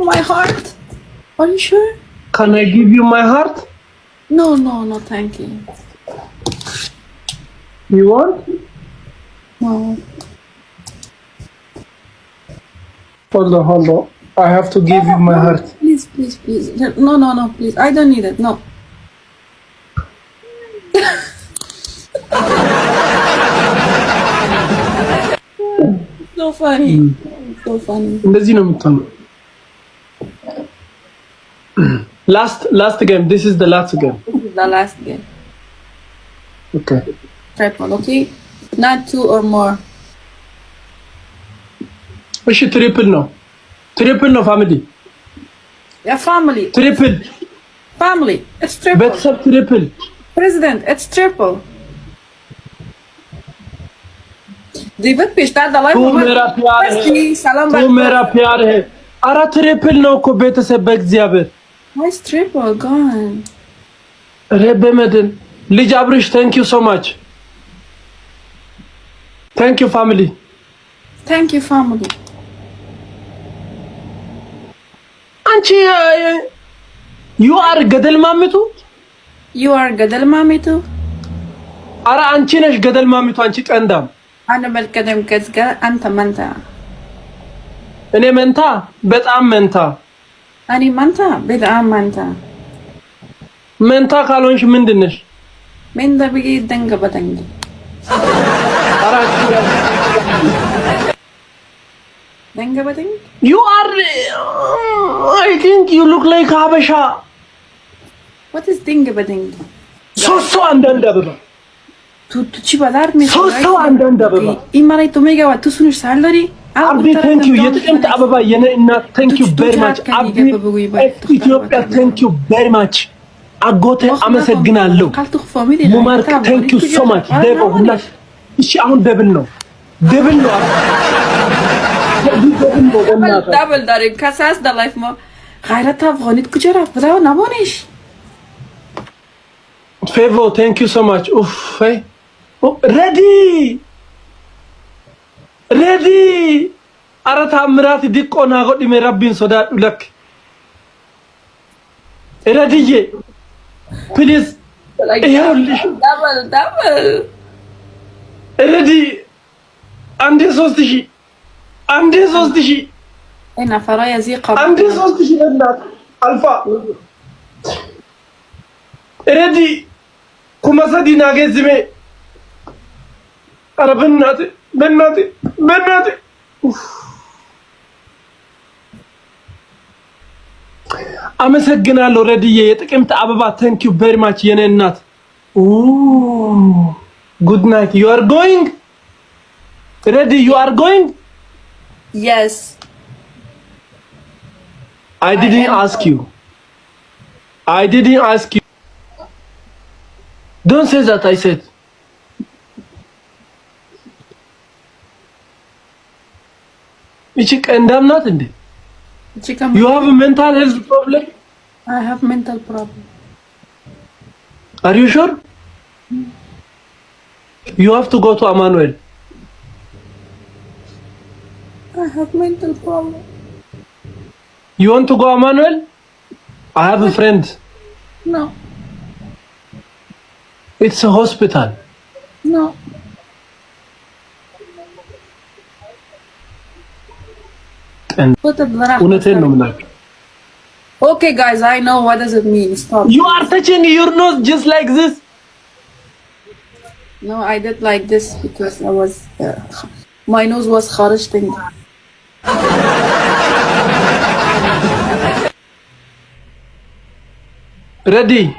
my heart? Are you sure? Can I give you my heart? No, thank you. You want? No. Hold on. I have to give you my heart. Please. No, please. I don't need it. No. So funny. So funny. እንደዚህ ነው የምትሆነው። Last game. This is the last game. This is the last game. Okay. Triple, okay? Not 2 or more. እሺ ትሪፕል ነው ፋሚሊ። Yeah, family. ትሪፕል Family. It's triple. ቤተሰብ ትሪፕል President, it's triple. David Pishta dalay तू मेरा प्यार है አራ ትሪፕል ነው እኮ ቤተሰብ በእግዚአብሔር Nice triple gone. ረበ መድን ልጅ አብርሽ thank you so much. Thank you family. Thank you family. አንቺ you are ገደል ማሚቱ You are ገደል ማሚቱ አራ አንቺ ነሽ ገደል ማሚቱ አንቺ ቀንዳም أنا بالكلام كذا أنت منتا እኔ መንታ በጣም መንታ أنا منتا بدأ منتا መንታ ካልሆንሽ ምንድነሽ من ده بيجي دنجة بدنجة አራ دنجة بدنجة you are I think you look like Habasha. What is دنجة بدنجة ሶስት አንዳንድ አበባ Tu badar mi ሶስት አንዳንድ አበባ ኢማራይ ቶሜጋ ዋቱሱንሽ ሳለሪ አብዲ thank you የጥቅምት አበባ የኔ እናት thank you very much አብዲ ኢትዮጵያ thank you very much አጎቴ አመሰግናለሁ ሙማርክ thank you so much ደቦ ሁላሽ እሺ አሁን ደብል ነው دبل داریم کساس در لایف ما غیرت افغانیت کجا بداو نمانش favor thank you so much uff hey oh, ready arata amrat dikona godi me rabbin soda dulak ready please double ready ande 3000 አንዴ 3000 انا فرايا زي قبل አንዴ 3000 እናት አልፋ ሬዲ ኩመሰዲና ገዝሜ አረብናት በእናት አመሰግናለሁ ሬዲዬ የጥቅምት አበባ thank you very much የኔ እናት good night you are going ready you are going Yes. I didn't ask you. Don't say that I said. I'm not in there. You have a mental health problem? I have mental problem. Are you sure? You have to go to Emmanuel. I have mental problem. You want to go Emmanuel? I have a friend. No. It's a hospital. No. And Okay guys, I know what does it mean. Stop. You are touching your nose just like this. No, I did like this because I was my nose was kharaj thing. Ready?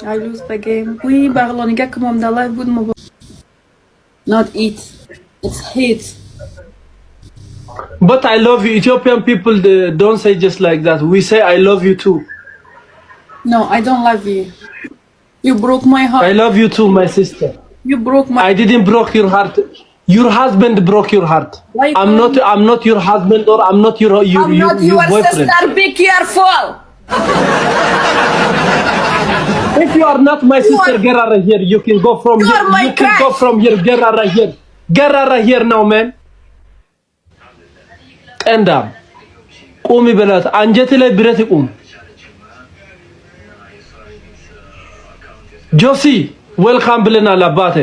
I lose the game. We Barlonica come on the live good mobile. Not eat. It's hate. But I love you. Ethiopian people don't say just like that. We say I love you too. No, I don't love you. You broke my heart. I love you too, my sister. You broke my. I didn't broke your heart. Your husband broke your heart. I'm not your husband, or I'm not your I'm not your boyfriend. Sister. Be careful. If you are not my sister, get out of here. You can go from here. You can go from here. Get out of here. Get out of here now, man. And ቁሚ በላት አንጀት ላይ ብረት ይቁም ጆሲ ዌልካም ብለናል አባቴ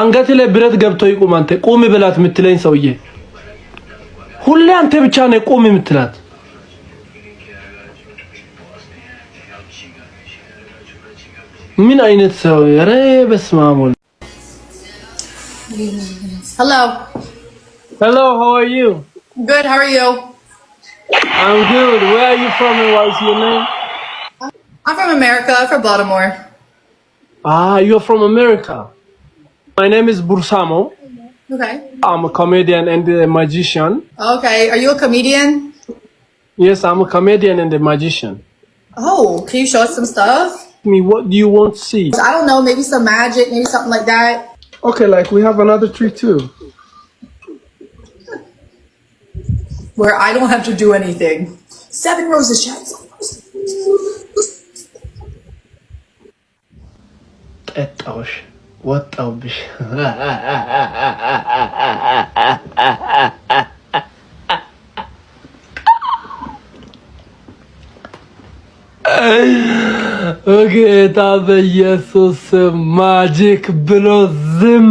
አንገት ላይ ብረት ገብቶ ይቁም አንተ ቁሚ በላት የምትለኝ ሰውዬ ሁሌ አንተ ብቻ ነህ ቁሚ የምትላት ምን አይነት ሰው ኧረ በስመ አብ Hello. Hello, how are you? Good, how are you? I'm good. Where are you from and what's your name? I'm from America, from Baltimore. Ah, you're from America. My name is Bursamo. Okay. I'm a comedian and a magician. Okay, are you a comedian? Yes, I'm a comedian and a magician. Oh, can you show us some stuff? What do you want to see? I don't know, maybe some magic, maybe something like that. Okay, like we have another tree too. Where I don't have to do anything. 7 roses, Chad. ጠጣውሽ ወጣውብሽ ጌታ በኢየሱስ ማጂክ ብሎ ዝም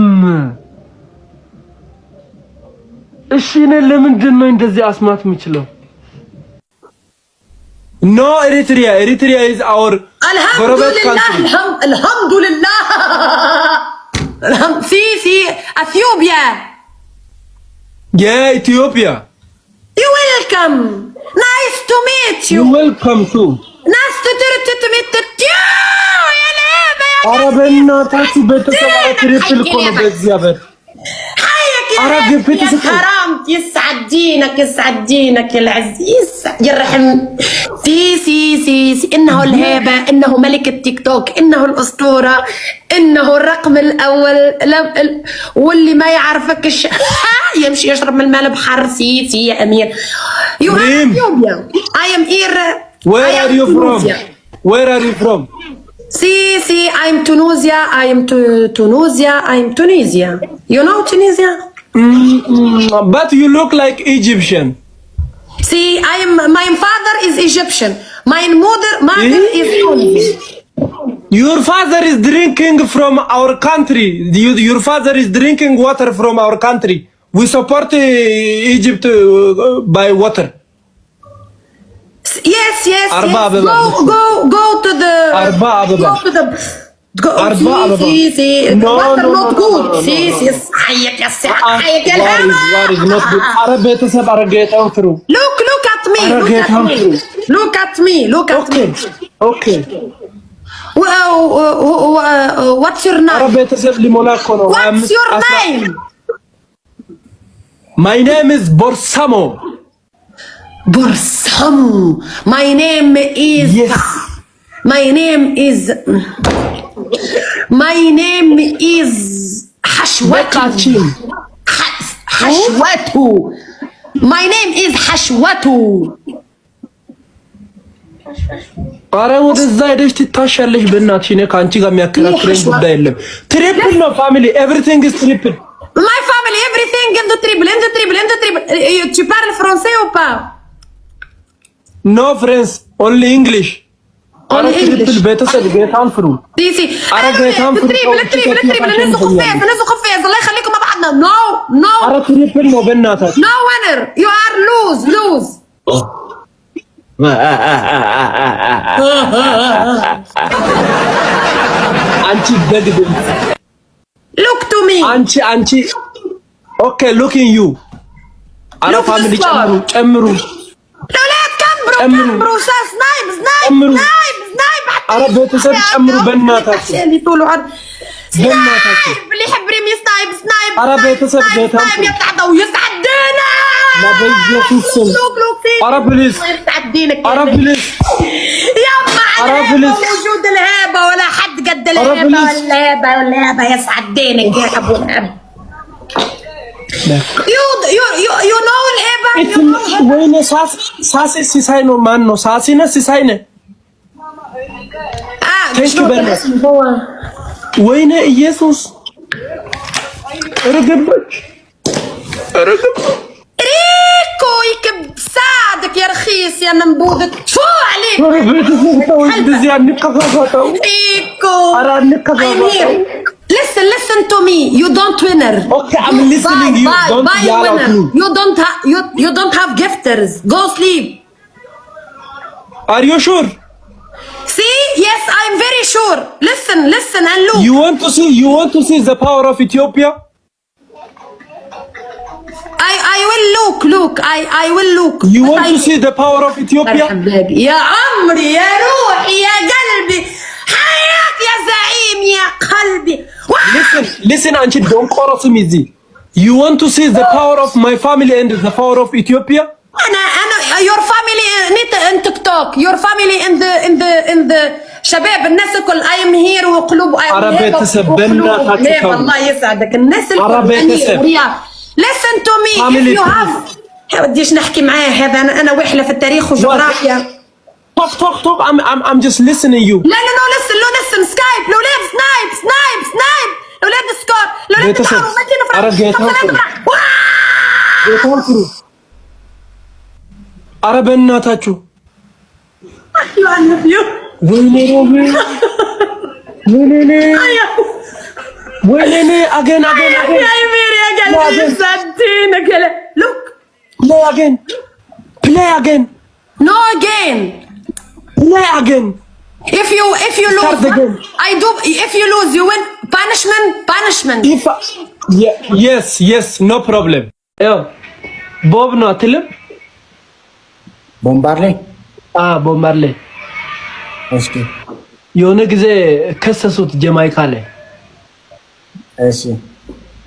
እሺ እኔ ለምንድን ነው እንደዚህ አስማት የምችለው ኖ ኤሪትሪያ is our Alhamdulillah. في Ethiopia. Yeah, Ethiopia. You welcome. Nice to meet you. You welcome too. Nice to meet you. يا لعبة يا عربنا تاتي بيتسوى تريبل كونه بالزيابر عرب يا حرام يسعد دينك يا العزيز يرحم سي انه الهيبه انه ملك التيك توك انه الاسطوره انه الرقم الاول واللي ما يعرفك يمشي يشرب من الماء بحر سي يا امير يو I am here. Where are you from? See, I'm Tunisia. You know Tunisia? But you look like Egyptian. See, my father is Egyptian. My mother is Tunisian. Your father is drinking from our country. Your father is drinking water from our country. We support Egypt by water. Yes. Go to the. See. Water not good. See. حيك يا الهنا. What is not good? عربية سب عرقيت أوترو. Look at me. Okay. What's your name? عربية سب لمولاكونو. What's your name? My name is Borsamo. My name is. Yes. My name is حشوته. My name is حشوته. አረ ወደዛ ሄደሽ ትታሻለሽ በእናትሽ እኔ ካንቺ ጋር የሚያከራክረኝ ጉዳይ የለም ትሪፕል ነው ፋሚሊ everything is triple my family everything in the triple tu parles français ou pas no friends only English only English ቤተሰብ ጌታን ፍሩ አረ ጌታን ፍሩ الناس خفاف الله يخليكم مع بعضنا no አረ ትሪፕል ነው በእናታችሁ no winner you are lose አንቺ ደግድም look to me አንቺ okay looking you አረ ፋሚሊ ጨምሩ كمبرو سنايب አረ ቤተሰብ ጨምሩ በእናታችሁ اللي يحب ريمي سنايب አረ ቤተሰብ ጌታን يتعدوا يسعدنا لا بيجيكم አረ بليز يا موجود الهيبة ولا حد قد الهيبة يسعد دينك يا ابو الهيبة you know الهيبة ወይኔ ሳሲ ሲሳይ ነው ማን ነው ሳሲነ ሲሳይ ነው ወይኔ ኢየሱስ እርግቦች يا ننبوذك شو عليك እንደዚህ አንከፋፋው فيكو ኧረ አንከፋፋው Listen to me. You don't winner. Okay, I'm listening. You don't have gifters. Go sleep. Are you sure? See? Yes, I'm very sure. Listen and look. You want to see the power of Ethiopia? I will look. I will look. You want to see the power of Ethiopia? يا عمري يا روحي يا قلبي حياك يا زعيم يا قلبي. Listen, አንቺ don't cross me easy. You want to see the power of my family and the power of Ethiopia? أنا your family in TikTok. Your family in the شباب الناس الكل I am here وقلوب I am عربي تسبنا here. الله يسعدك الناس الكل. Listen to me. If you have بديش نحكي معاه هذا أنا وحلة في التاريخ وجغرافيا. Talk. I'm just listening you. لا listen سكايب الأولاد سنايب الأولاد سكور الأولاد تتعاروا ما تنفرق. ኧረ በእናታችሁ ወይኔ አገን play again. No again. Play again. If you lose, if you lose, you win. Punishment. Yes, no problem. ቦብ ነው አትልም? ቦምባርሌ ቦምባርሌ እስኪ የሆነ ጊዜ ከሰሱት ጀማይካ ላይ። እሺ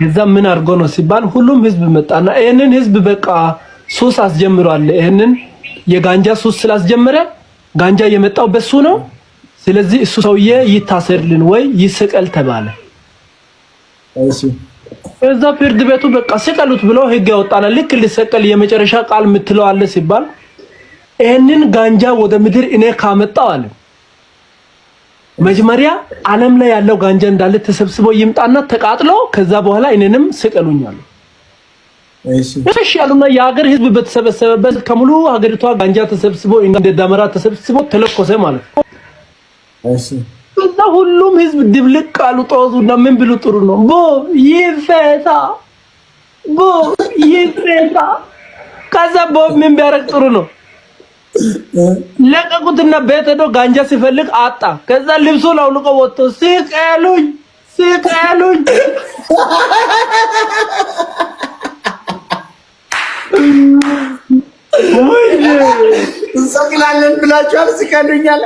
ከዛ ምን አድርጎ ነው ሲባል ሁሉም ህዝብ መጣና ይሄንን ህዝብ በቃ ሱስ አስጀምሯል። ይሄንን የጋንጃ ሱስ ስላስጀመረ ጋንጃ የመጣው በሱ ነው። ስለዚህ እሱ ሰውዬ ይታሰርልን ወይ ይሰቀል ተባለ። እሺ እዛ ፍርድ ቤቱ በቃ ሰቀሉት ብሎ ህግ ያወጣና ልክ ሊሰቀል የመጨረሻ ቃል ምትለው አለ ሲባል ይሄንን ጋንጃ ወደ ምድር እኔ ካመጣው አለ መጀመሪያ ዓለም ላይ ያለው ጋንጃ እንዳለ ተሰብስቦ ይምጣና ተቃጥሎ ከዛ በኋላ እኔንም ሰቀሉኛል። እሺ ያሉና የሀገር ህዝብ በተሰበሰበበት ከሙሉ ሀገሪቷ ጋንጃ ተሰብስቦ እንደ ዳመራ ተሰብስቦ ተለኮሰ ማለት ነው። እሺ ከዛ ሁሉም ህዝብ ድብልቅ ቃሉ ጦዙና ምን ብሉ ጥሩ ነው ይፈታ ከዛ ምን ቢያረግ ጥሩ ነው ለቀቁትና ቤት ሄዶ ጋንጃ ሲፈልግ አጣ። ከዛ ልብሱን አውልቆ ወጥቶ ሲቀሉኝ እንሰቅላለን ብላችኋል። ሲቀሉኛል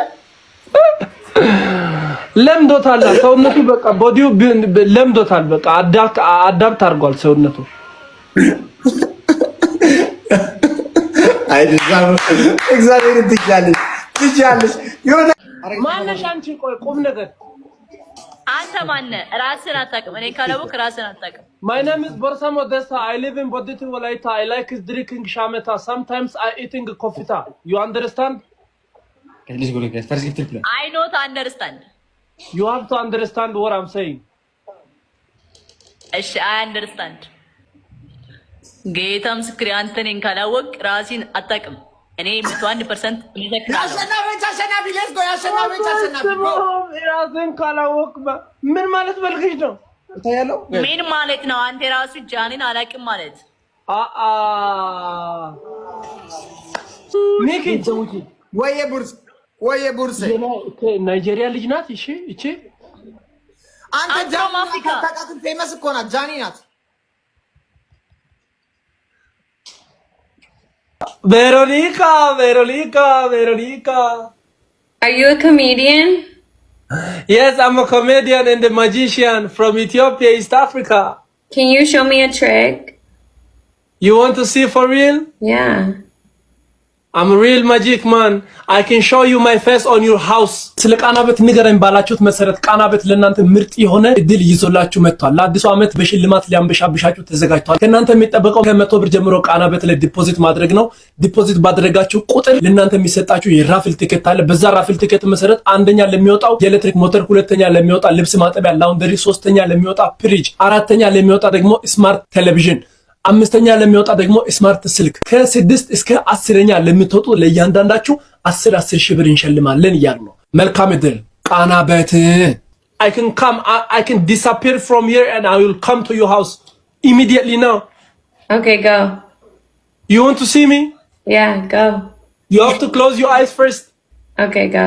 ለምዶታል ሰውነቱ በቃ ቦዲው ለምዶታል በቃ አዳፕት አድርጓል ሰውነቱ። እግዚአብሔር ትጃለሽ የሆነ ማነሽ አንቺ? ቆይ ቁም ነገር አንተ ማነህ? ራስህን አታውቅም። እኔ ካላወቅ ራስህን አታውቅም። My name is Borsamo Desta. I live in Boditi Walaita. I like drinking shameta. Sometimes I eating kofita. You understand? I not understand. You have to understand what I'm saying. እሺ I understand. ጌታ ምስክሬ አንተ እኔን ካላወቅ ራስህን አታውቅም። እኔ 101% ልዘክራለሁ። ራስህን ካላወቅ ምን ማለት መልክሽ ነው? ምን ማለት ነው? አንተ ራሱ ጃኒን አላውቅም ማለት ሚኪ ወየ ቡርስ ናይጄሪያ ልጅ ናት። እቺ አንተ ጃኒ ታውቃትን ፌመስ እኮ ናት። ጃኒ ናት። Veronica. Are you a comedian? Yes, I'm a comedian and a magician from Ethiopia, East Africa. Can you show me a trick? You want to see for real? Yeah. I'm a real magic man. I can show you my face on your house. ስለ ቃና ቤት ንገረኝ ባላችሁት መሰረት ቃና ቤት ለእናንተ ምርጥ የሆነ እድል ይዞላችሁ መጥቷል። ለአዲሱ ዓመት በሽልማት ሊያንበሻብሻችሁ ተዘጋጅቷል። ከእናንተ የሚጠበቀው ከ100 ብር ጀምሮ ቃና ቤት ላይ ዲፖዚት ማድረግ ነው። ዲፖዚት ባደረጋችሁ ቁጥር ለእናንተ የሚሰጣችሁ የራፍል ቲኬት አለ። በዛ ራፍል ቲኬት መሰረት አንደኛ ለሚወጣው የኤሌክትሪክ ሞተር፣ ሁለተኛ ለሚወጣ ልብስ ማጠቢያ ላውንደሪ፣ ሶስተኛ ለሚወጣ ፍሪጅ፣ አራተኛ ለሚወጣ ደግሞ ስማርት ቴሌቪዥን፣ አምስተኛ ለሚወጣ ደግሞ ስማርት ስልክ ከ6 እስከ 10ኛ ለምትወጡ ለእያንዳንዳችሁ 10 ሺህ ብር እንሸልማለን እያሉ ነው። መልካም እድል። ቃና በት I can disappear from here and I will come to your house immediately now. Okay, go. You want to see me? Yeah, go. You have to close your eyes first. Okay, go.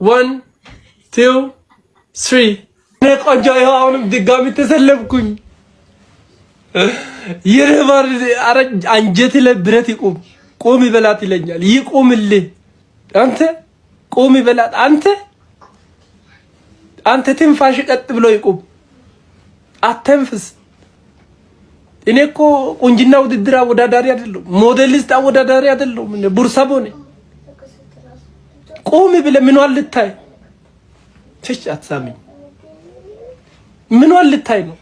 1 2 3 ነቆንጆ አሁንም ድጋሚ ተሰለብኩኝ። ይረባር አንጀት ለብረት ይቆም ቆም ይበላት ይለኛል። ይቆምልህ አንተ ቆም ይበላት አንተ ትንፋሽ ቀጥ ብሎ ይቆም አተንፍስ። እኔ እኮ ቁንጅና ውድድር አወዳዳሪ አይደለሁም፣ ሞዴሊስት አወዳዳሪ አይደለሁም። ቡርሳቦ ነኝ። ቆም ብለህ ምንዋል ልታይ ትች አትሳሚኝ። ምንዋል ልታይ ነው?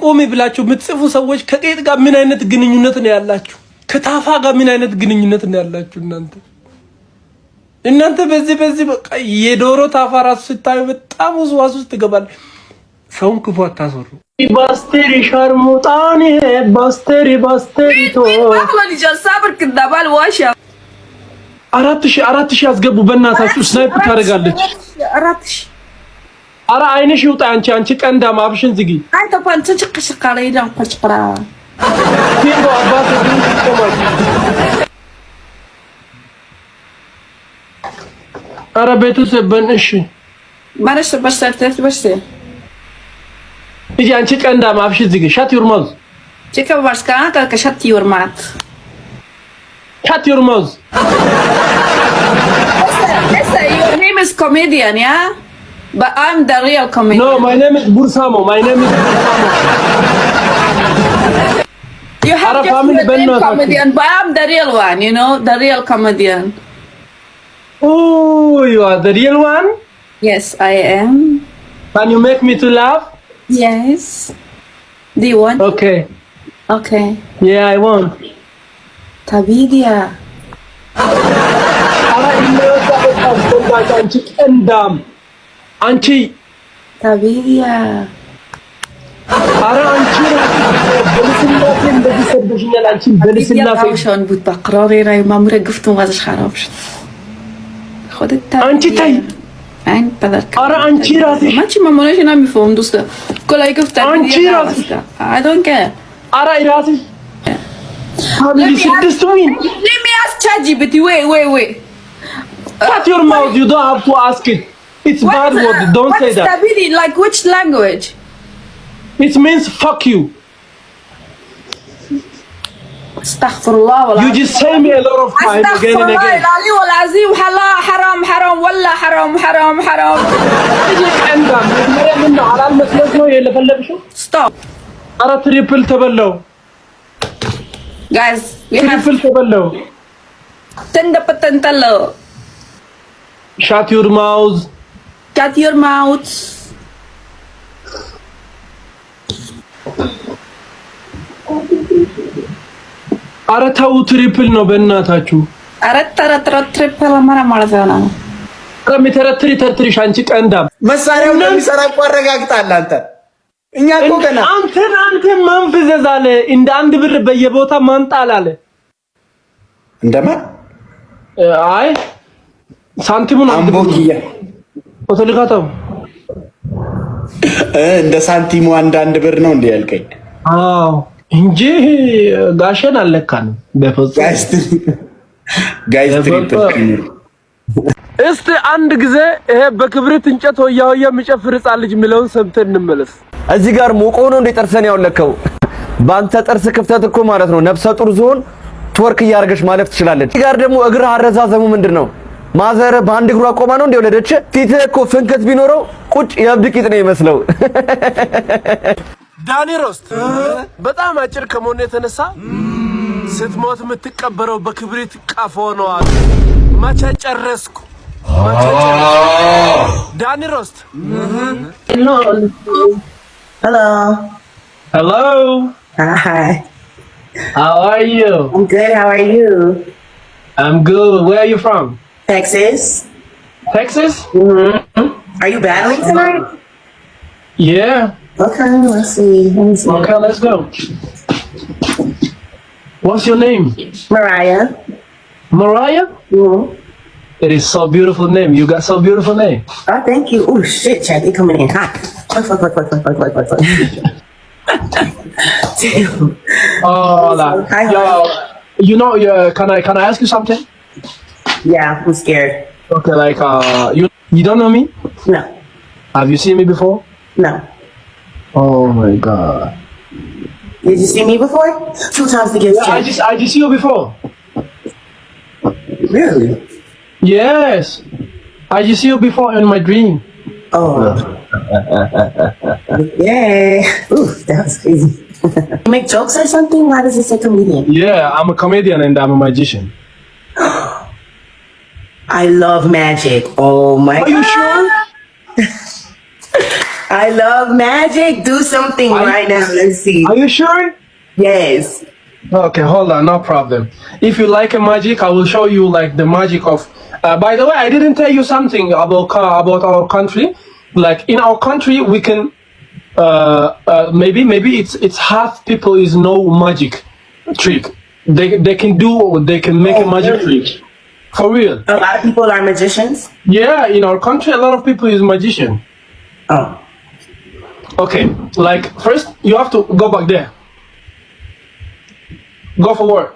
ቆሜ ብላችሁ የምትጽፉ ሰዎች ከቄጥ ጋር ምን አይነት ግንኙነት ነው ያላችሁ? ከታፋ ጋር ምን አይነት ግንኙነት ነው ያላችሁ? እናንተ በዚህ በቃ የዶሮ ታፋ ራሱ ስታዩ በጣም ውስጥ ትገባል። ሰውን ክፉ አታሰሩ። ባስተሪ ሻርሙጣኔ ባስተሪ ቶ አራት ሺህ አስገቡ በእናታችሁ። ስናይፕ ታደርጋለች። 4000 አረ አይነሽ ይውጣ። አንቺ ቀንዳም አፍሽን ዝጊ። አይ ተቋን ተጭቅሽቃለ ይዳን ቆጭቅራ ፊንዶ አባቴ ድንቆማች። አረ ቤተሰብ በእንሽ ማለሽ በስተት በስተ እጂ አንቺ ቀንዳም አፍሽን ዝጊ። ሻት ዩር ማውዝ ቼክ ባስካ ከሻት ዩር ማት ሻት ዩር ማውዝ። Your name is comedian, yeah? But I'm the real comedian. No, my name is Bursamo. You have just the name comedian, but I'm the real one, you know? The real comedian. Oh, you are the real one? Yes, I am. Can you make me to laugh? Yes. Do you want? Okay. Okay. Yeah, I want. Tabidia. አንቺ ቀንዳም አንቺ ታቢያ አረ አንቺ በልስላሴ እንደዚህ ሰደሽኛል። አንቺ በልስላሴ ሻውን ቡት ባቅራሪ ራይ ማምረ ግፍቱ ጋዝ ሐራብሽ ходит አንቺ ታይ አን በደርክ አረ አንቺ ራስሽ ማቺ ማሞነሽ ና የሚፈም ዱስተ ኮላይ ግፍታ አንቺ ራስሽ I don't care አረ ራስሽ ፋሚሊ ስድስት ዊን let me ask ChatGPT wait Shut your mouth. You don't have to ask it. It's bad word. Don't say that. Stabili, like which language? It means fuck you. Astaghfirullah. You just say me a lot of times again and again. حرام والله حرام. Stop. أرى triple تبلو. Guys, we have triple تبلو. تندبتنتلو. Shut your mouth. Shut your mouth. አረ ተው ትሪፕል ነው በእናታችሁ። አረ ትሪፕል ማለት ነው። ከሚተረትሪ ተርትሪሽ አንቺ ቀንዳም መሳሪያው እንደሚሰራ እኮ አረጋግጣለህ አንተ። እኛ እኮ ገና አንተ መንፍዘዝ አለ እንደ አንድ ብር በየቦታ ማንጣል አለ። እንደማን አይ ሳንቲሙን አምቦኪያ ወተልካታው እንደ ሳንቲሙ አንድ ብር ነው እንዴ ያልከኝ? አዎ እንጂ ጋሸን አለካንም በፈጽሞ ጋይስ ትሪፕል። እስቲ አንድ ጊዜ ይሄ በክብሪት እንጨት ሆያ የሚጨፍር ሕፃን ልጅ የሚለውን ሰምተን እንመለስ። እዚህ ጋር ሞቆ ነው እንደ ጥርስን ያውለከው። ባንተ ጥርስ ክፍተት እኮ ማለት ነው ነፍሰ ጡር ዞን ትወርክ እያረገች ማለፍ ትችላለች። እዚህ ጋር ደግሞ እግር አረዛዘሙ ምንድነው? ማዘር በአንድ እግሯ ቆማ ነው እንደ ወለደች። ፊትህ እኮ ፍንከት ቢኖረው ቁጭ የእብድ ቂጥ ነው ይመስለው። ዳኒ ሮስት በጣም አጭር ከመሆኑ የተነሳ ስትሞት የምትቀበረው በክብሪት ቀፎ ነው አሉ። መቼ ጨረስኩ? ዳኒ ሮስት Hello. Hello. Hi. How are you? I'm good. How are you? I'm good. Where are you from? Texas. Texas? Are you battling tonight? Yeah. Okay, let's see. Let me see. Okay, let's go. What's your name? Mariah. Mariah? Mm-hmm. It is so beautiful name. You got so beautiful name. Oh, thank you. Oh shit, Chad, they coming in hot. Fuck. Damn. Oh, like, Hi. yo, you know, can I ask you something? Yeah, I'm scared. Okay, like, you don't know me? No. Have you seen me before? No. Oh my God. Did you see me before? 2 times the gift. Yeah, I just see you before. Really? Yes, I just see you before in my dream. Oh. Yeah. Ooh, that was crazy. You make jokes or something? Why does it say comedian? Yeah, I'm a comedian and I'm a magician. I love magic. Oh my God. Are you sure? I love magic. Do something right now. Let's see. Are you sure? Yes. Okay, hold on, no problem. If you like a magic, I will show you like the magic of. By the way, I didn't tell you something about our country. Like in our country, we can maybe it's half people is no magic trick. They can make a magic trick. For real. A lot of people are magicians. Yeah, in our country, a lot of people is magician. Oh. Okay, like first you have to go back there. Go forward.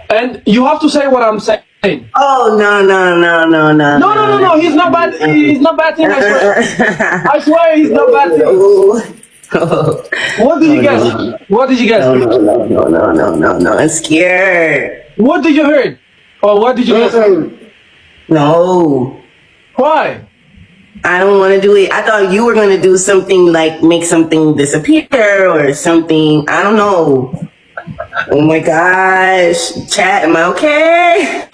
And you have to say what I'm saying. Oh no. No. He's not bad. He's not bad thing. I swear. I swear he's not bad thing. What did you guess? What did you guess? No. I'm scared. What did you hear? Or what did you guess? No. Why? I don't want to do it. I thought you were going to do something like make something disappear or something. I don't know. Oh my gosh. Chat, am I okay?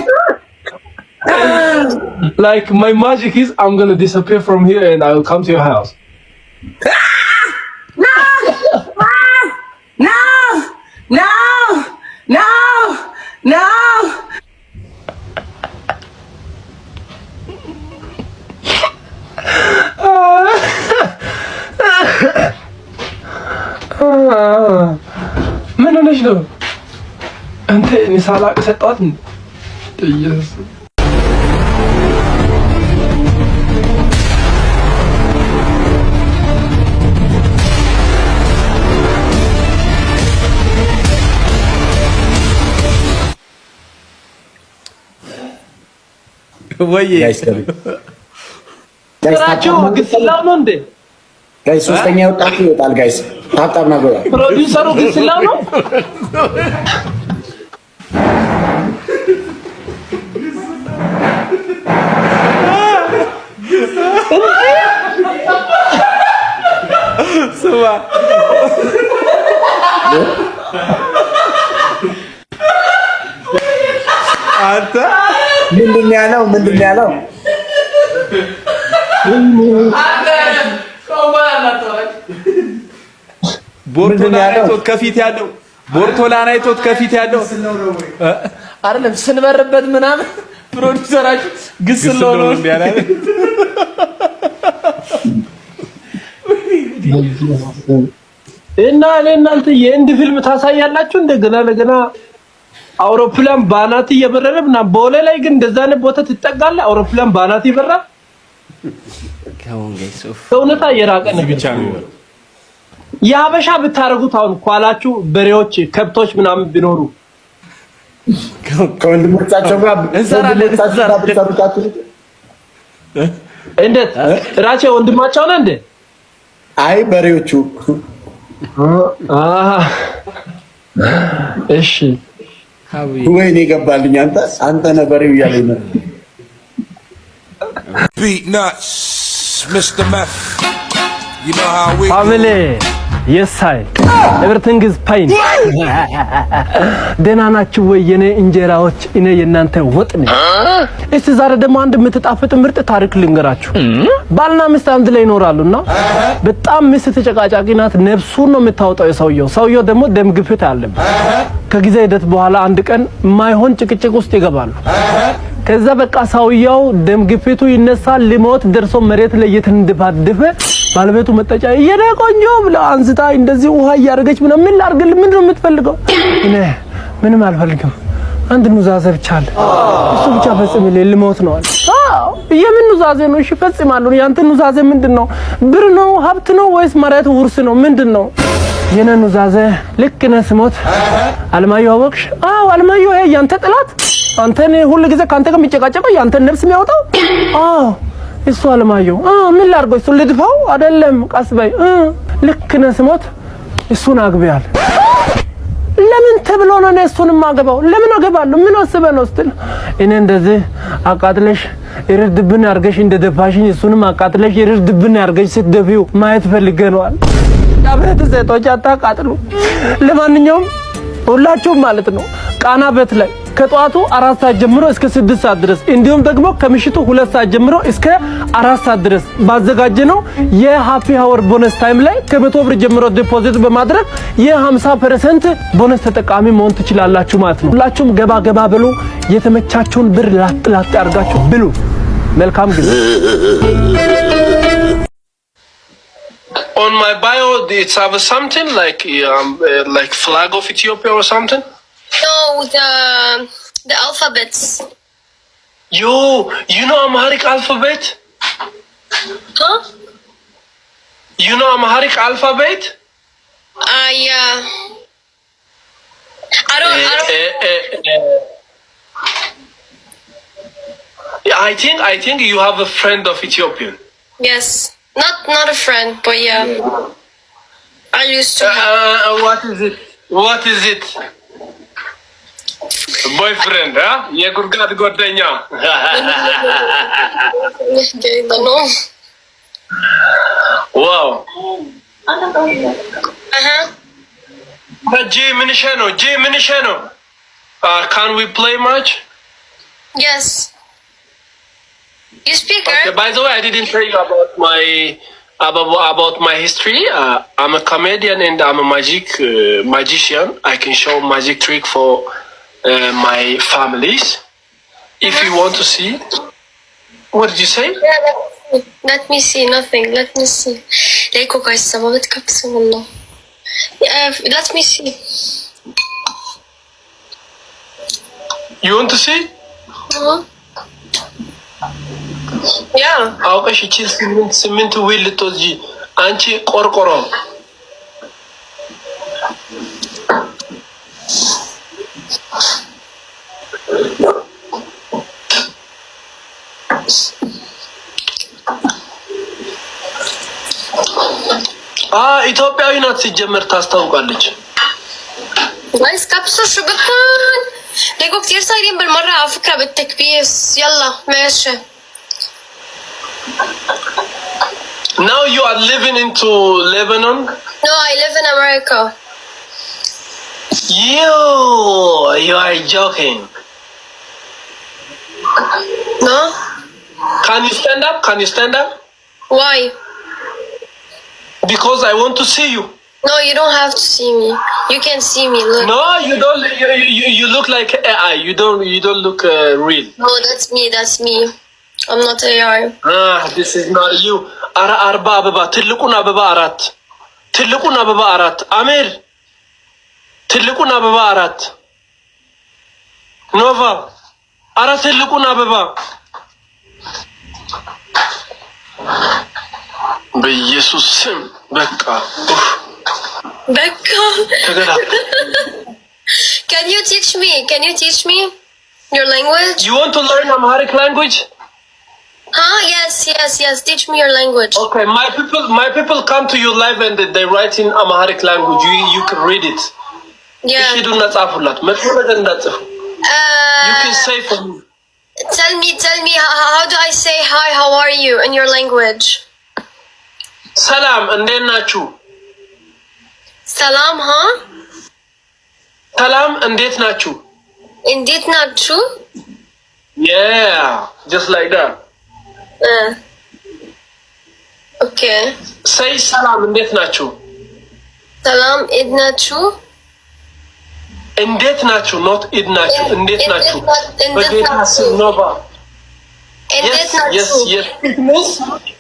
Like my magic is I'm gonna disappear from here and I will come to your house. No. ምን ሆነሽ ነው አንተ? እኔ ሳላቅ ሰጣት እንዴ? ኢየሱስ ወይ ስራቸው ግስላው ነው እንዴ? ጋይስ ሶስተኛ ወጣችሁ ይወጣል። ጋይስ ታጣና ጎራ ፕሮዲውሰሩ ግስላው ነው። ስማ አንተ ምንድን ያለው ቦርቶላን አይቶት ከፊት ያለው አይደለም ስንበርበት ምናምን ፕሮዲውሰራችን ግስለው ነው እንዲያላለ እና ለእናንተ የእንድ ፊልም ታሳያላችሁ እንደገና ለገና አውሮፕላን ባናት እየበረረ ምናምን ቦሌ ላይ ግን እንደዛ አይነት ቦታ ትጠጋለህ። አውሮፕላን ባናት ይበራል። ከእውነታ የራቀ ነገር ብቻ ነው። የሀበሻ ብታረጉት አሁን ኳላችሁ በሬዎች፣ ከብቶች ምናምን ቢኖሩ ከወንድሞቻቸው ጋር እንዴት ራቼ ወንድማቸው ነው እንዴ? አይ በሬዎቹ እሺ ወይኔ ገባልኝ። አንተ ነህ በሬው እያለኝ ነው። Beat nuts, Mr. Meth. You know how we family. Yes, I. Everything is fine. ደህና ናችሁ ወይ የኔ እንጀራዎች? እኔ የእናንተ ወጥ ነኝ። እስቲ ዛሬ ደግሞ አንድ የምትጣፍጥ ምርጥ ታሪክ ልንገራችሁ። ባልና ሚስት አንድ ላይ ይኖራሉና በጣም ሚስት ተጨቃጫቂ ናት። ነፍሱን ነው የምታወጣው ሰውየው ደግሞ ደም ግፊት አለበት። ከጊዜ ሂደት በኋላ አንድ ቀን ማይሆን ጭቅጭቅ ውስጥ ይገባሉ። ከዛ በቃ ሰውየው ደም ግፊቱ ይነሳል ሊሞት ደርሶ መሬት ላይ እየተንደባደበ ባለቤቱ መጠጫ የኔ ቆንጆ ብላ አንስታ እንደዚህ ውሃ እያደረገች ምን ላድርግልህ ምንድነው የምትፈልገው እኔ ምንም አልፈልግም አንድ ኑዛዜ ብቻ አለ እሱ ብቻ ፈጽምልኝ ልሞት ነው አዎ የምን ኑዛዜ ነው እሺ ፈጽማለሁ ያንተ ኑዛዜ ምንድነው ብር ነው ሀብት ነው ወይስ መሬት ውርስ ነው ምንድነው የኔ ኑዛዜ ልክ ነህ ስሞት አለማየሁ አወቅሽ አዎ አለማየሁ ያንተ ጥላት አንተን ሁሉ ጊዜ ካንተ ጋር የሚጨቃጨቀው ያንተን ነፍስ የሚያወጣው አዎ እሱ አለማየሁ ምን ላድርገው እሱ ልድፋው አይደለም ቀስ በይ ልክ ነህ ስሞት እሱን አግቢያል ለምን ተብሎ ነው እሱን ማገባው ለምን አገባለሁ ምን አስበህ ነው ስትል እኔ እንደዚህ አቃጥለሽ እርድብን አርገሽ እንደደፋሽኝ እሱንም አቃጥለሽ እርድብን አርገሽ ስትደፊው ማየት ፈልገናል ያበት ዘቶች አታቃጥሉ ለማንኛውም ሁላችሁም ማለት ነው ቃና በት ላይ ከጧቱ 4 ሰዓት ጀምሮ እስከ 6 ሰዓት ድረስ እንዲሁም ደግሞ ከምሽቱ 2 ሰዓት ጀምሮ እስከ 4 ሰዓት ድረስ ባዘጋጀነው የሃፒ ሃወር ቦነስ ታይም ላይ ከ100 ብር ጀምሮ ዲፖዚት በማድረግ የ50% ቦነስ ተጠቃሚ መሆን ትችላላችሁ ማለት ነው ሁላችሁም ገባ ብሉ የተመቻችሁን ብር ላጥ አድርጋችሁ ብሉ መልካም ጊዜ On my bio, it's have something like flag of Ethiopia or something. No, the alphabets. You know Amharic alphabet? Huh? You know Amharic alphabet? Yeah. I don't. I think you have a friend of Ethiopian. Yes. Not a friend, but yeah. I used to have. What is it? Boyfriend, huh? Yeah, good God, godenya. Wow. Jay Minishano. Can we play much? Yes. You speak okay, by the way, I didn't tell you about my history. I'm a comedian and I'm a magician. I can show magic trick for my families. If you want to see. What did you say? Yeah, let me see. Nothing. Let me see. Let me see. You want to see? Yeah. አውቀሽ እቺ ስምንት ዊል ልትወጂ አንቺ ቆርቆሮ ኢትዮጵያዊ ናት ሲጀመር ታስታውቃለች بس كبسة شو بكون ليكو كتير صايرين بالمرة على فكرة بالتكبيس يلا ماشي Now you are living into Lebanon? No, I live in America. You are joking. No? Can you stand up? Why? Because I want to see you. No, you don't have to see me. You can see me. Look. No, you don't. You look like AI. You don't look real. No, that's me. I'm not AI. This is not you. አርባ አበባ ትልቁን አበባ አራት አሜር ትልቁን አበባ አራት ኖቫ ትልቁን አበባ በኢየሱስ ስም በቃ Can you teach me your language? You want to learn Amharic language? Yes. Teach me your language. Okay, my people come to you live and they write in Amharic language. You can read it. Yeah. You do not ጻፉላት መጥፎ ነገር እንዳትጽፉ. You can say for me. Tell me how do I say hi? How are you in your language? ሰላም እንዴት ናችሁ? ሰላም ሰላም እንዴት ናችሁ? እንዴት ናችሁ? Yeah, just like that. Okay. Say ሰላም እንዴት ናችሁ? ሰላም እንዴት ናችሁ? እንዴት ናችሁ? ኖት ኢድ ናችሁ። እንዴት ናችሁ? በጌታ ስም ኖባ yes.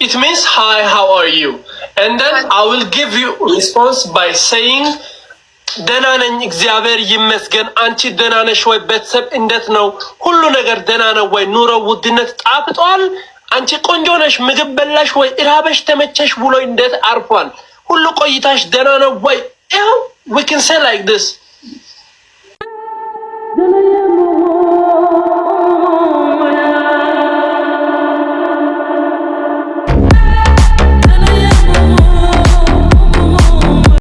It means hi, how are you? And then I will give you response by saying ደህና ነኝ እግዚአብሔር ይመስገን። አንቺ ደህና ነሽ ወይ? ቤተሰብ እንዴት ነው? ሁሉ ነገር ደህና ነው ወይ? ኑሮ ውድነት ጣፍጧል? አንቺ ቆንጆ ነሽ? ምግብ በላሽ ወይ? እራበሽ ተመቸሽ ብሎ እንዴት አርፏል? ሁሉ ቆይታሽ ደህና ነው ወይ? ያው we can say like this